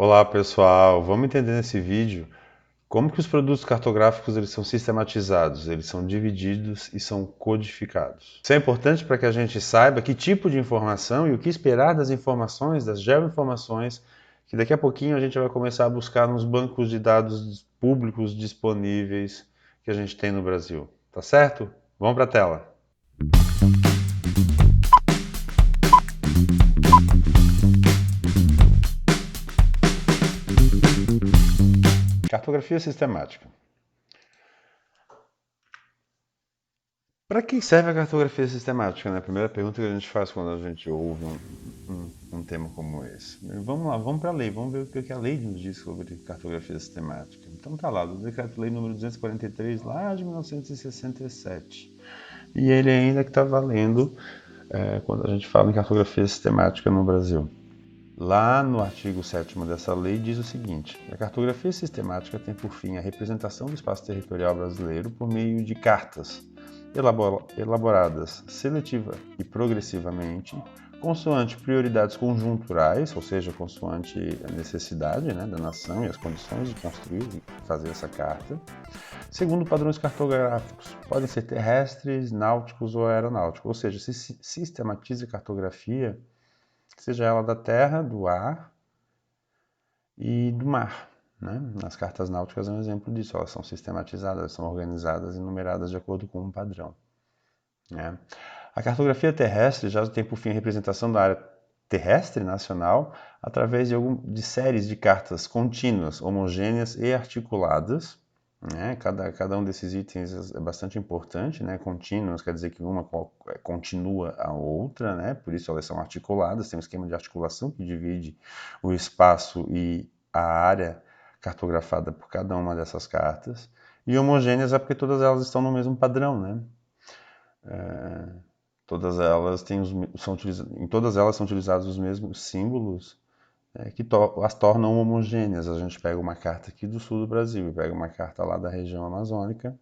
Olá pessoal, vamos entender nesse vídeo como que os produtos cartográficos eles são sistematizados, eles são divididos e são codificados. Isso é importante para que a gente saiba que tipo de informação e o que esperar das informações, das geoinformações, que daqui a pouquinho a gente vai começar a buscar nos bancos de dados públicos disponíveis que a gente tem no Brasil. Tá certo? Vamos para a tela. Cartografia sistemática. Para que serve a cartografia sistemática? Né? A primeira pergunta que a gente faz quando a gente ouve um tema como esse. Vamos lá, vamos para a lei, vamos ver o que a lei nos diz sobre cartografia sistemática. Então tá lá, o Decreto-Lei número 243, lá de 1967. E ele ainda que está valendo quando a gente fala em cartografia sistemática no Brasil. Lá no artigo 7º dessa lei diz o seguinte: a cartografia sistemática tem por fim a representação do espaço territorial brasileiro por meio de cartas elaboradas seletiva e progressivamente, consoante prioridades conjunturais, ou seja, consoante a necessidade da nação e as condições de construir e fazer essa carta, segundo padrões cartográficos, podem ser terrestres, náuticos ou aeronáuticos, ou seja, se sistematiza a cartografia, seja ela da terra, do ar e do mar. Né? As cartas náuticas é um exemplo disso, elas são sistematizadas, são organizadas e numeradas de acordo com um padrão. Né? A cartografia terrestre já tem por fim a representação da área terrestre nacional através de séries de cartas contínuas, homogêneas e articuladas. Né? Cada um desses itens é bastante importante, né? Contínuas quer dizer que uma continua a outra, né? Por isso elas são articuladas, tem um esquema de articulação que divide o espaço e a área cartografada por cada uma dessas cartas. E homogêneas é porque todas elas estão no mesmo padrão, né? Todas elas em todas elas são utilizados os mesmos símbolos que as tornam homogêneas. A gente pega uma carta aqui do sul do Brasil e pega uma carta lá da região amazônica,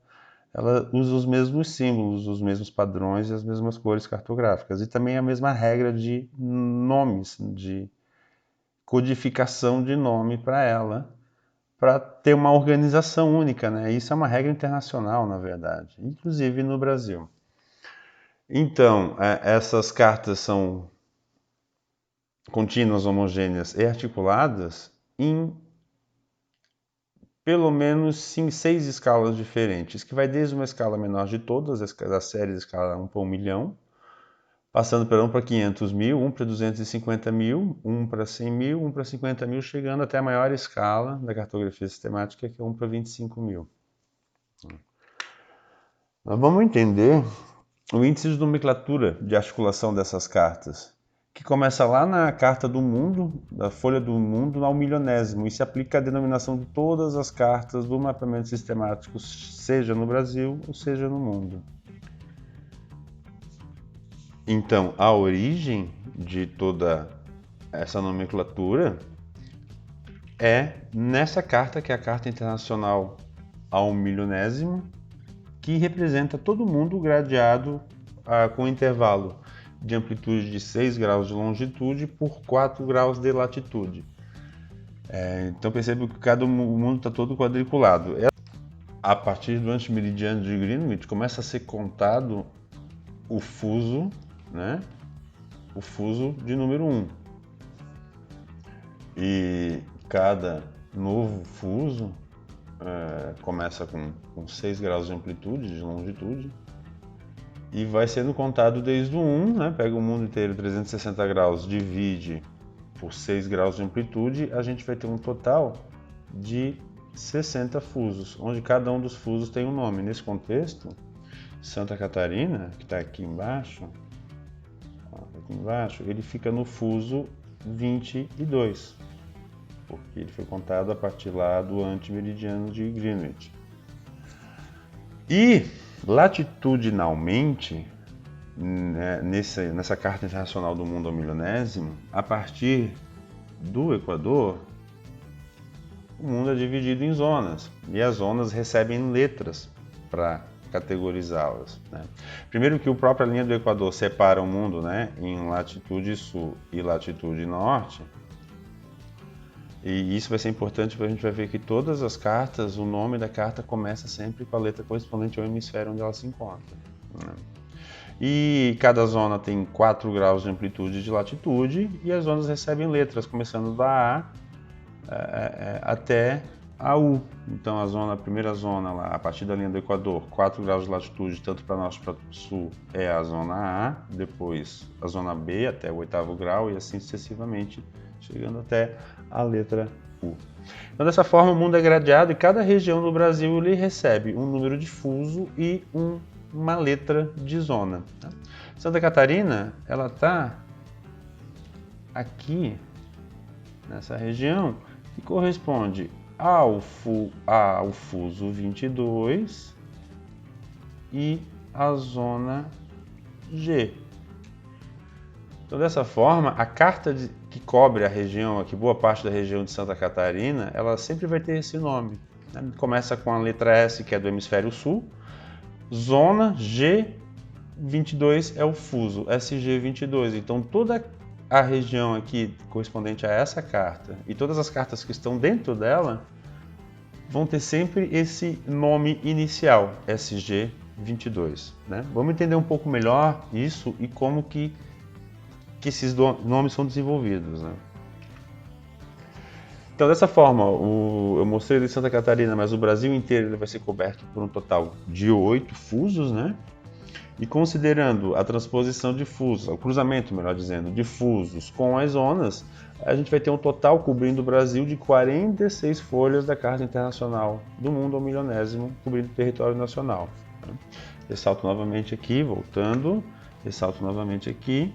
ela usa os mesmos símbolos, os mesmos padrões e as mesmas cores cartográficas. E também a mesma regra de nomes, de codificação de nome para ela, para ter uma organização única. Né? Isso é uma regra internacional, na verdade, inclusive no Brasil. Então, essas cartas são contínuas, homogêneas e articuladas em pelo menos 6 escalas diferentes, que vai desde uma escala menor de todas, as séries escala 1 para 1 milhão, passando por 1 para 500 mil, 1 para 250 mil, 1 para 100 mil, 1 para 50 mil, chegando até a maior escala da cartografia sistemática, que é 1 para 25 mil. Nós vamos entender o índice de nomenclatura de articulação dessas cartas, que começa lá na Carta do Mundo, da Folha do Mundo, ao milionésimo, e se aplica à denominação de todas as cartas do mapeamento sistemático, seja no Brasil ou seja no mundo. Então, a origem de toda essa nomenclatura é nessa carta, que é a Carta Internacional ao Milionésimo, que representa todo mundo gradeado com intervalo de amplitude de 6 graus de longitude por 4 graus de latitude. Então percebe que o mundo está todo quadriculado. A partir do antimeridiano de Greenwich começa a ser contado o fuso, né? O fuso de número 1. E cada novo fuso começa com 6 graus de amplitude, de longitude, e vai sendo contado desde o 1, né? Pega o mundo inteiro, 360 graus, divide por 6 graus de amplitude, a gente vai ter um total de 60 fusos, onde cada um dos fusos tem um nome. Nesse contexto, Santa Catarina, que está aqui embaixo, ele fica no fuso 22, porque ele foi contado a partir lá do antimeridiano de Greenwich. E latitudinalmente, nessa Carta Internacional do Mundo ao Milionésimo, a partir do Equador, o mundo é dividido em zonas, e as zonas recebem letras para categorizá-las. Né? Primeiro que a própria linha do Equador separa o mundo, né, em latitude sul e latitude norte, E isso vai ser importante porque a gente vai ver que todas as cartas, o nome da carta começa sempre com a letra correspondente ao hemisfério onde ela se encontra, né? E cada zona tem 4 graus de amplitude e de latitude, e as zonas recebem letras, começando da A até a U. Então a primeira zona lá, a partir da linha do Equador, 4 graus de latitude, tanto para norte quanto para sul, é a zona A, depois a zona B até o 8º grau e assim sucessivamente, chegando até a letra U. Então dessa forma o mundo é gradeado e cada região do Brasil ele recebe um número de fuso e uma letra de zona. Santa Catarina, ela está aqui nessa região que corresponde ao fuso 22 e à zona G. Então, dessa forma, a carta que cobre a região, aqui boa parte da região de Santa Catarina, ela sempre vai ter esse nome, né? Começa com a letra S, que é do hemisfério sul, zona G22 é o fuso, SG22. Então, toda a região aqui correspondente a essa carta e todas as cartas que estão dentro dela vão ter sempre esse nome inicial, SG22, né? Vamos entender um pouco melhor isso e como que esses nomes são desenvolvidos, né? Então, dessa forma, eu mostrei de Santa Catarina, mas o Brasil inteiro ele vai ser coberto por um total de 8 fusos, né? E considerando a transposição de fusos, o cruzamento, melhor dizendo, de fusos com as zonas, a gente vai ter um total cobrindo o Brasil de 46 folhas da Carta Internacional do Mundo ao Milionésimo, cobrindo o território nacional. Ressalto novamente aqui, voltando, ressalto novamente aqui,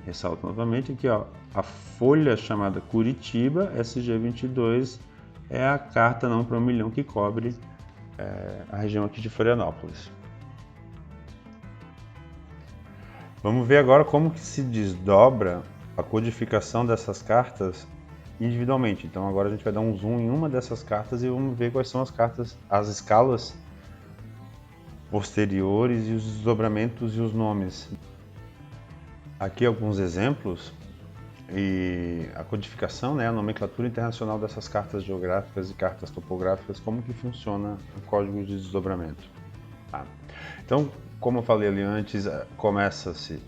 ressalto novamente aqui, ó, a folha chamada Curitiba, SG22, é a carta não para 1 milhão que cobre a região aqui de Florianópolis. Vamos ver agora como que se desdobra a codificação dessas cartas individualmente. Então agora a gente vai dar um zoom em uma dessas cartas e vamos ver quais são as cartas, as escalas posteriores e os desdobramentos e os nomes. Aqui alguns exemplos e a codificação, né, a nomenclatura internacional dessas cartas geográficas e cartas topográficas, como que funciona o código de desdobramento. Tá? Então, como eu falei ali antes, começa-se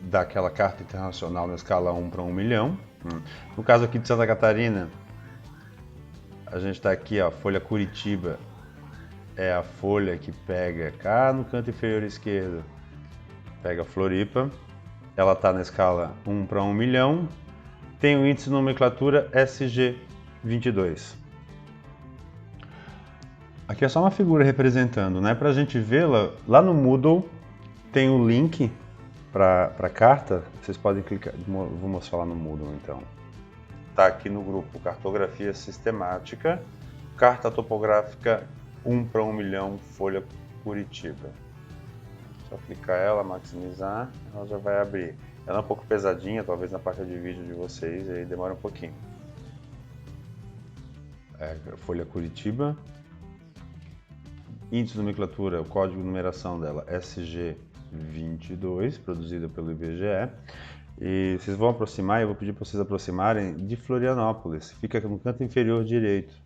daquela carta internacional na escala 1 para 1 milhão. No caso aqui de Santa Catarina, a gente está aqui, ó, a folha Curitiba é a folha que pega cá no canto inferior esquerdo, pega Floripa. Ela está na escala 1 para 1 milhão, tem o índice de nomenclatura SG22. Aqui é só uma figura representando, né? Para a gente vê-la, lá no Moodle tem o link para a carta, vocês podem clicar, vou mostrar lá no Moodle então. Está aqui no grupo Cartografia Sistemática, Carta Topográfica 1 para 1 milhão, folha Curitiba. Só clicar ela, maximizar, ela já vai abrir. Ela é um pouco pesadinha, talvez na parte de vídeo de vocês, aí demora um pouquinho. Folha Curitiba. Índice de nomenclatura, o código de numeração dela SG22, produzida pelo IBGE. E vocês vão aproximar, eu vou pedir para vocês aproximarem de Florianópolis. Fica no canto inferior direito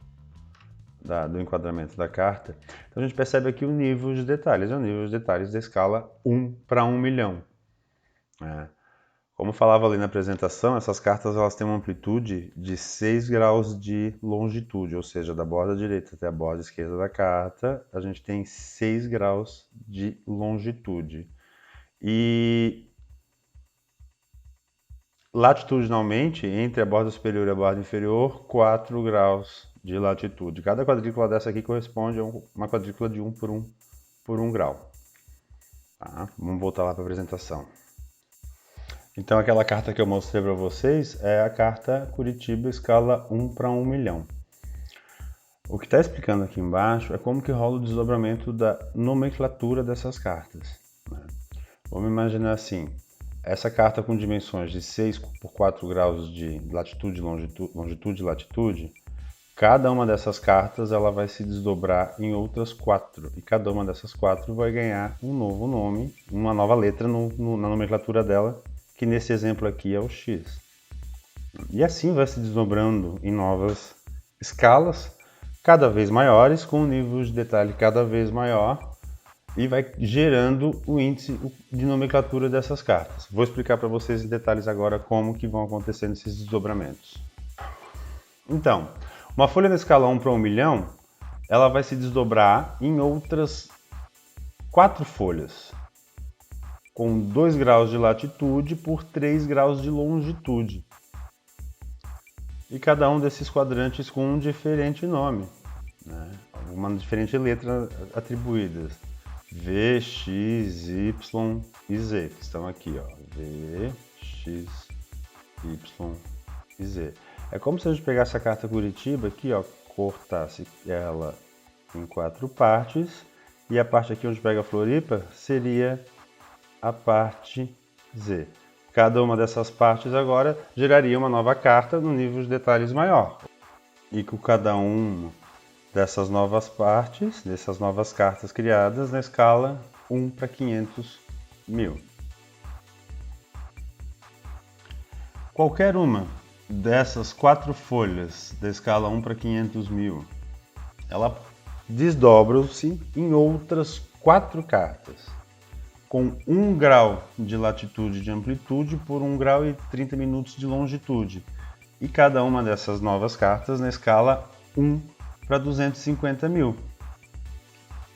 do enquadramento da carta. Então a gente percebe aqui o nível de detalhes, é o nível de detalhes da escala 1 para 1 milhão. Como falava ali na apresentação, essas cartas elas têm uma amplitude de 6 graus de longitude, ou seja, da borda direita até a borda esquerda da carta, a gente tem 6 graus de longitude. E latitudinalmente, entre a borda superior e a borda inferior, 4 graus de latitude. Cada quadrícula dessa aqui corresponde a uma quadrícula de 1 por 1 grau. Tá? Vamos voltar lá para a apresentação. Então aquela carta que eu mostrei para vocês é a carta Curitiba escala 1 para 1 milhão. O que está explicando aqui embaixo é como que rola o desdobramento da nomenclatura dessas cartas. Vamos imaginar assim, essa carta com dimensões de 6 por 4 graus de latitude, longitude e latitude, cada uma dessas cartas ela vai se desdobrar em outras 4, e cada uma dessas 4 vai ganhar um novo nome, uma nova letra na nomenclatura dela, que nesse exemplo aqui é o X. E assim vai se desdobrando em novas escalas, cada vez maiores, com um nível de detalhe cada vez maior, e vai gerando o índice de nomenclatura dessas cartas. Vou explicar para vocês em detalhes agora como que vão acontecendo esses desdobramentos. Então, uma folha na escala 1 para 1 milhão, ela vai se desdobrar em outras 4 folhas, com 2 graus de latitude por 3 graus de longitude. E cada um desses quadrantes com um diferente nome, né? Uma diferente letra atribuídas. V, X, Y e Z, que estão aqui, ó. V, X, Y e Z. É como se a gente pegasse a carta Curitiba aqui, ó, cortasse ela em 4 partes, e a parte aqui onde pega a Floripa seria a parte Z. Cada uma dessas partes agora geraria uma nova carta no nível de detalhes maior. E com cada uma dessas novas partes, dessas novas cartas criadas na escala 1 para 500 mil. Qualquer uma dessas 4 folhas da escala 1 para 500 mil, ela desdobra-se em outras 4 cartas, com 1 grau de latitude e de amplitude por 1 grau e 30 minutos de longitude. E cada uma dessas novas cartas na escala 1 para 250 mil.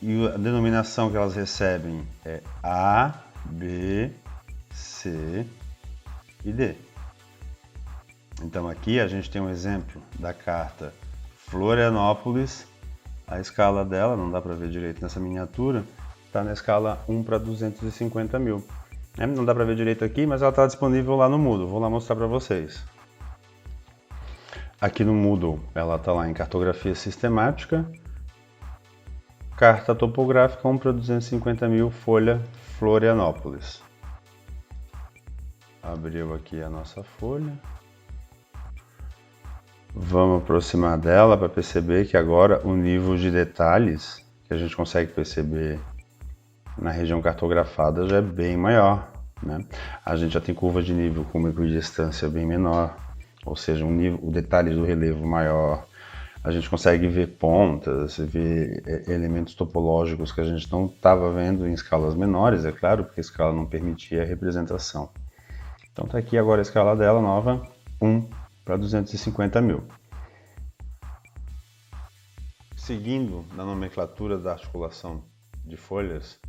E a denominação que elas recebem é A, B, C e D. Então aqui a gente tem um exemplo da carta Florianópolis. A escala dela, não dá para ver direito nessa miniatura, está na escala 1 para 250 mil. Não dá para ver direito aqui, mas ela está disponível lá no Moodle. Vou lá mostrar para vocês. Aqui no Moodle, ela está lá em cartografia sistemática, carta topográfica 1 para 250 mil, folha Florianópolis. Abriu aqui a nossa folha. Vamos aproximar dela para perceber que agora o nível de detalhes que a gente consegue perceber na região cartografada já é bem maior, né? A gente já tem curva de nível com uma equidistância bem menor, ou seja, o detalhe do relevo maior. A gente consegue ver pontas, ver elementos topológicos que a gente não estava vendo em escalas menores, é claro, porque a escala não permitia a representação. Então está aqui agora a escala dela nova, 1 para 250 mil. Seguindo na nomenclatura da articulação de folhas,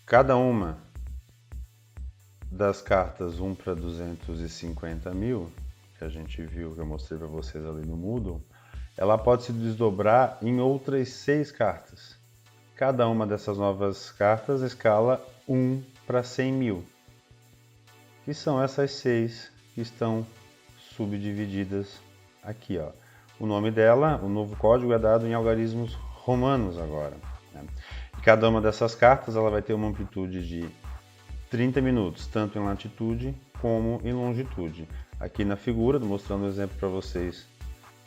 cada uma das cartas 1 para 250 mil, que a gente viu, que eu mostrei para vocês ali no Moodle, ela pode se desdobrar em outras 6 cartas. Cada uma dessas novas cartas escala 1 para 100 mil, que são essas 6 que estão subdivididas aqui, ó. O nome dela, o novo código é dado em algarismos romanos agora, né? E cada uma dessas cartas ela vai ter uma amplitude de 30 minutos, tanto em latitude como em longitude. Aqui na figura, mostrando um exemplo para vocês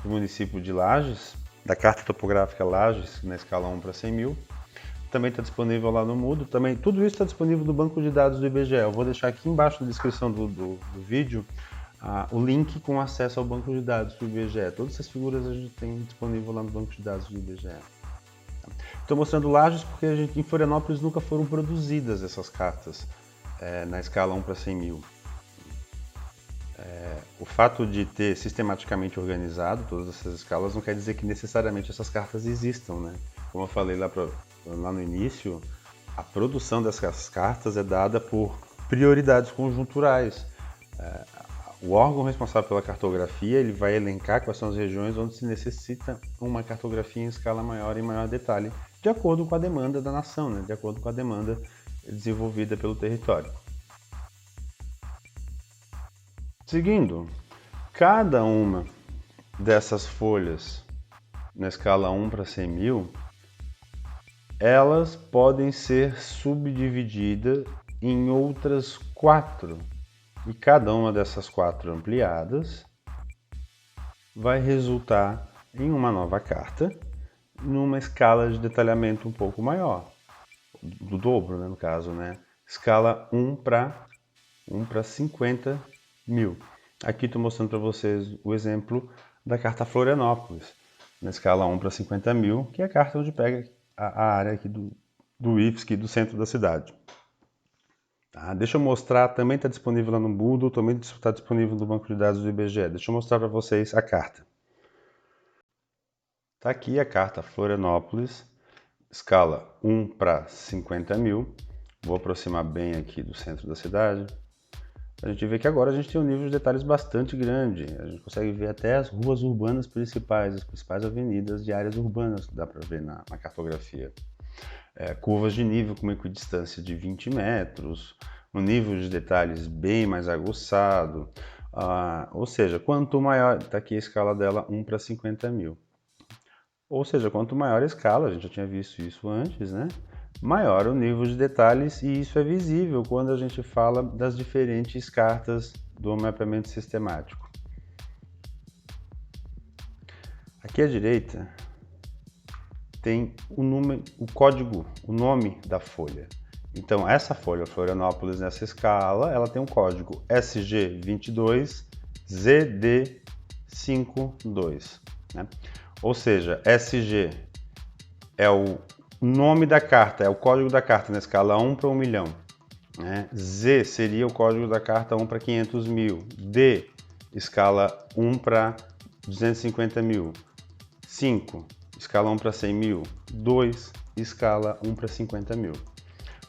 do município de Lages, da carta topográfica Lages, na escala 1 para 100 mil. Também está disponível lá no Moodle. Também, tudo isso está disponível no banco de dados do IBGE. Eu vou deixar aqui embaixo na descrição do vídeo o link com acesso ao banco de dados do IBGE. Todas essas figuras a gente tem disponível lá no banco de dados do IBGE. Estou mostrando Lages porque em Florianópolis nunca foram produzidas essas cartas na escala 1 para 100 mil. O fato de ter sistematicamente organizado todas essas escalas não quer dizer que necessariamente essas cartas existam, né? Como eu falei lá no início, a produção dessas cartas é dada por prioridades conjunturais. O órgão responsável pela cartografia ele vai elencar quais são as regiões onde se necessita uma cartografia em escala maior e maior detalhe, de acordo com a demanda da nação, né? De acordo com a demanda desenvolvida pelo território. Seguindo, cada uma dessas folhas na escala 1 para 100 mil, elas podem ser subdivididas em outras 4. E cada uma dessas 4 ampliadas vai resultar em uma nova carta, numa escala de detalhamento um pouco maior, do dobro, né, no caso, né? Escala 1 para 50 mil. Aqui estou mostrando para vocês o exemplo da carta Florianópolis, na escala 1 para 50 mil, que é a carta onde pega a área aqui do IFSC, do centro da cidade. Tá? Deixa eu mostrar, também está disponível lá no Moodle, também está disponível no banco de dados do IBGE. Deixa eu mostrar para vocês a carta. Está aqui a carta Florianópolis, escala 1 para 50 mil. Vou aproximar bem aqui do centro da cidade. A gente vê que agora a gente tem um nível de detalhes bastante grande. A gente consegue ver até as ruas urbanas principais, as principais avenidas de áreas urbanas, que dá para ver na cartografia. Curvas de nível com uma equidistância de 20 metros, um nível de detalhes bem mais aguçado. Ou seja, quanto maior, está aqui a escala dela 1 para 50 mil. Ou seja, quanto maior a escala, a gente já tinha visto isso antes, né? Maior o nível de detalhes, e isso é visível quando a gente fala das diferentes cartas do mapeamento sistemático. Aqui à direita tem o código, o nome da folha. Então essa folha Florianópolis nessa escala, ela tem um código SG22ZD52, né? Ou seja, SG é o nome da carta, é o código da carta na escala 1 para 1 milhão. Né? Z seria o código da carta 1 para 500 mil. D, escala 1 para 250 mil. 5, escala 1 para 100 mil. 2, escala 1 para 50 mil.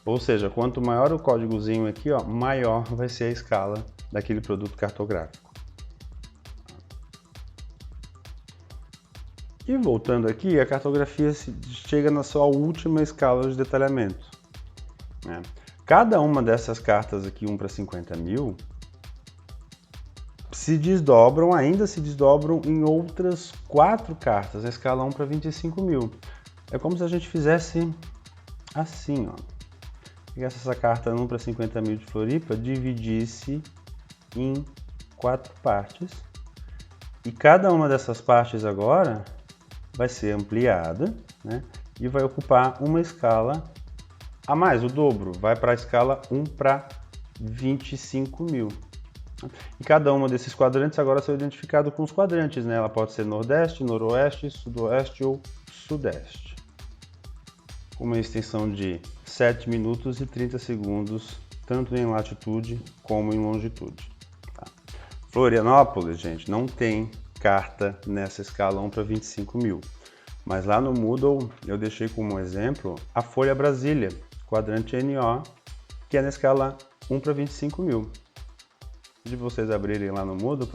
Ou seja, quanto maior o códigozinho aqui, ó, maior vai ser a escala daquele produto cartográfico. E voltando aqui, a cartografia chega na sua última escala de detalhamento. Né? Cada uma dessas cartas aqui, 1 para 50 mil, ainda se desdobram em outras 4 cartas, a escala 1 para 25 mil. É como se a gente fizesse assim, ó. Pegasse essa carta 1 para 50 mil de Floripa, dividisse em 4 partes. E cada uma dessas partes agora vai ser ampliada, né, e vai ocupar uma escala a mais, o dobro, vai para a escala 1 para 25 mil. E cada uma desses quadrantes agora será identificado com os quadrantes, né? Ela pode ser nordeste, noroeste, sudoeste ou sudeste. Com uma extensão de 7 minutos e 30 segundos, tanto em latitude como em longitude. Tá? Florianópolis, gente, não tem carta nessa escala 1 para 25 mil. Mas lá no Moodle eu deixei como exemplo a folha Brasília, quadrante NO, que é na escala 1 para 25 mil. De vocês abrirem lá no Moodle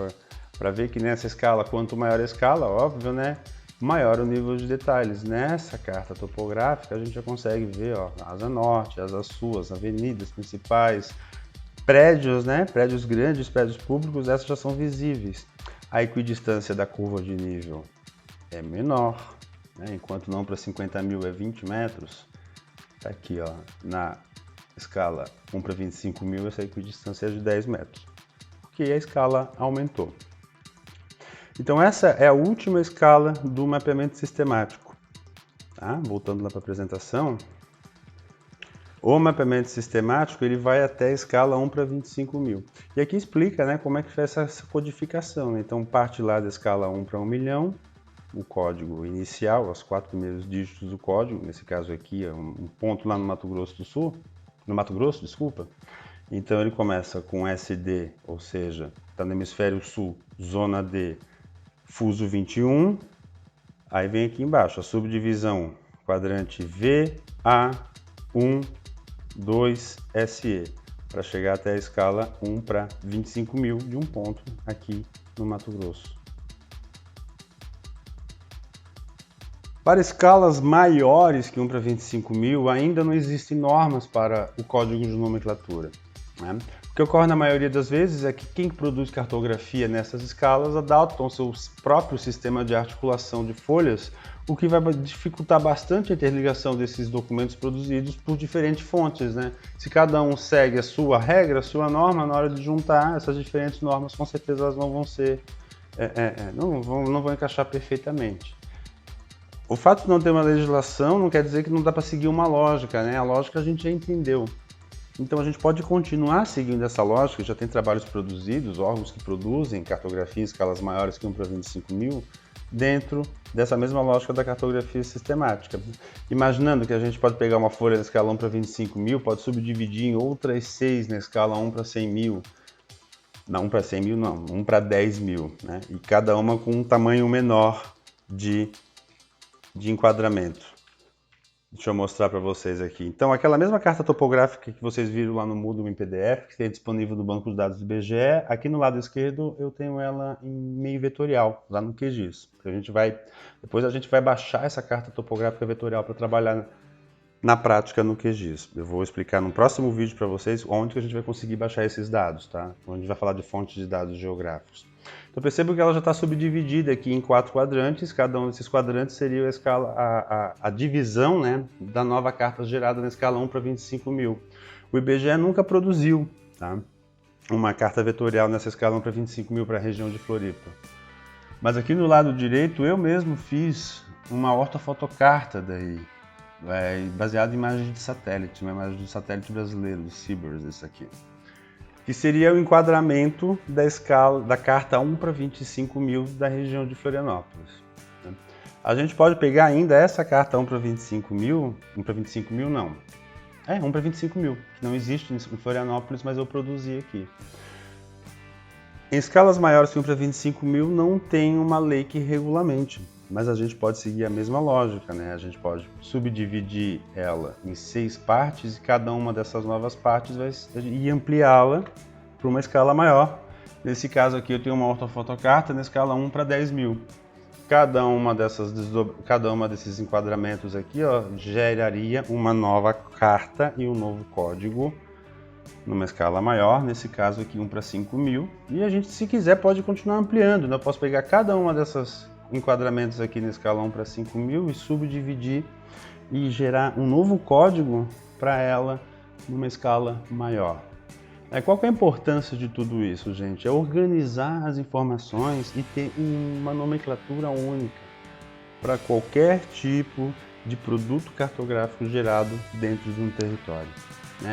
para ver que nessa escala, quanto maior a escala, óbvio, né? Maior o nível de detalhes. Nessa carta topográfica a gente já consegue ver, ó, asa norte, asa sul, as avenidas principais, prédios, né? Prédios grandes, prédios públicos, essas já são visíveis. A equidistância da curva de nível é menor, né? Enquanto não para 50 mil é 20 metros. Tá aqui, ó, na escala 1 para 25 mil, essa equidistância é de 10 metros, porque a escala aumentou. Então essa é a última escala do mapeamento sistemático. Tá? Voltando lá para a apresentação, o mapeamento sistemático ele vai até a escala 1 para 25 mil. E aqui explica, né, como é que faz essa codificação. Né? Então parte lá da escala 1 para 1 milhão, o código inicial, os 4 primeiros dígitos do código, nesse caso aqui é um ponto lá no Mato Grosso do Sul, no Mato Grosso, desculpa. Então ele começa com SD, ou seja, está no hemisfério sul, zona D, fuso 21, aí vem aqui embaixo a subdivisão, quadrante VA1, 2, SE, para chegar até a escala 1 para 25 mil de um ponto aqui no Mato Grosso. Para escalas maiores que 1 para 25 mil, ainda não existem normas para o código de nomenclatura. Né? O que ocorre na maioria das vezes é que quem produz cartografia nessas escalas adota o seu próprio sistema de articulação de folhas, o que vai dificultar bastante a interligação desses documentos produzidos por diferentes fontes. Né? Se cada um segue a sua regra, a sua norma, na hora de juntar essas diferentes normas, com certeza elas não vão ser, não vão encaixar perfeitamente. O fato de não ter uma legislação não quer dizer que não dá para seguir uma lógica, né? A lógica a gente já entendeu. Então a gente pode continuar seguindo essa lógica, já tem trabalhos produzidos, órgãos que produzem cartografia em escalas maiores que 1 para 25 mil, dentro dessa mesma lógica da cartografia sistemática. Imaginando que a gente pode pegar uma folha na escala 1 para 25 mil, pode subdividir em outras 6 na escala 1 para 100 mil, não 1 para 100 mil não, 1 para 10 mil, né? E cada uma com um tamanho menor de enquadramento. Deixa eu mostrar para vocês aqui. Então, aquela mesma carta topográfica que vocês viram lá no Moodle em PDF, que tem disponível no banco de dados do IBGE, aqui no lado esquerdo eu tenho ela em meio vetorial, lá no QGIS. Depois a gente vai baixar essa carta topográfica vetorial para trabalhar na prática no QGIS. Eu vou explicar no próximo vídeo para vocês onde que a gente vai conseguir baixar esses dados, tá? Onde a gente vai falar de fontes de dados geográficos. Então percebo que ela já está subdividida aqui em 4 quadrantes, cada um desses quadrantes seria a divisão, né, da nova carta gerada na escala 1 para 25 mil. O IBGE nunca produziu, tá, uma carta vetorial nessa escala 1 para 25 mil para a região de Floripa. Mas aqui no lado direito eu mesmo fiz uma ortofotocarta daí, baseado em imagens de satélite, uma imagem de satélite brasileiro, do CBERS, esse aqui. Que seria o enquadramento da escala da carta 1 para 25 mil da região de Florianópolis. A gente pode pegar ainda essa carta 1 para 25 mil, 1 para 25 mil não, 1 para 25 mil, que não existe em Florianópolis, mas eu produzi aqui. Em escalas maiores que 1 para 25 mil não tem uma lei que regulamente, mas a gente pode seguir a mesma lógica, né? A gente pode subdividir ela em 6 partes e cada uma dessas novas partes e ampliá-la para uma escala maior. Nesse caso aqui eu tenho uma ortofotocarta na escala 1 para 10 mil. Cada uma desses enquadramentos aqui, ó, geraria uma nova carta e um novo código numa escala maior, nesse caso aqui 1 para 5 mil. E a gente, se quiser, pode continuar ampliando, né? Eu posso pegar cada uma dessas enquadramentos aqui na escala 1 para 5 mil e subdividir e gerar um novo código para ela numa escala maior. Qual que é a importância de tudo isso, gente? É organizar as informações e ter uma nomenclatura única para qualquer tipo de produto cartográfico gerado dentro de um território.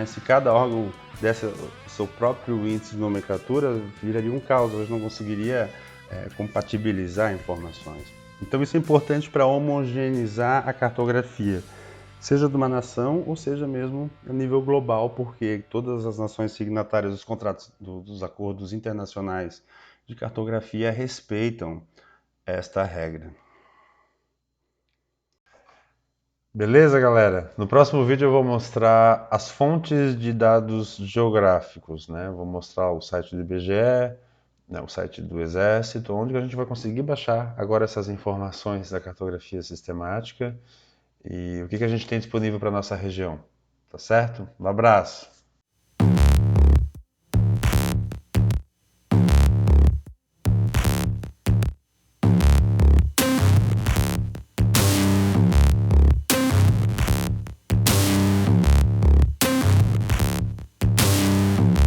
Se cada órgão desse o seu próprio índice de nomenclatura, viraria um caos, a gente não conseguiria compatibilizar informações. Então isso é importante para homogeneizar a cartografia, seja de uma nação ou seja mesmo a nível global, porque todas as nações signatárias dos contratos, dos acordos internacionais de cartografia respeitam esta regra. Beleza, galera? No próximo vídeo eu vou mostrar as fontes de dados geográficos, né? Vou mostrar o site do IBGE, né, o site do Exército, onde a gente vai conseguir baixar agora essas informações da cartografia sistemática e o que a gente tem disponível para a nossa região. Tá certo? Um abraço!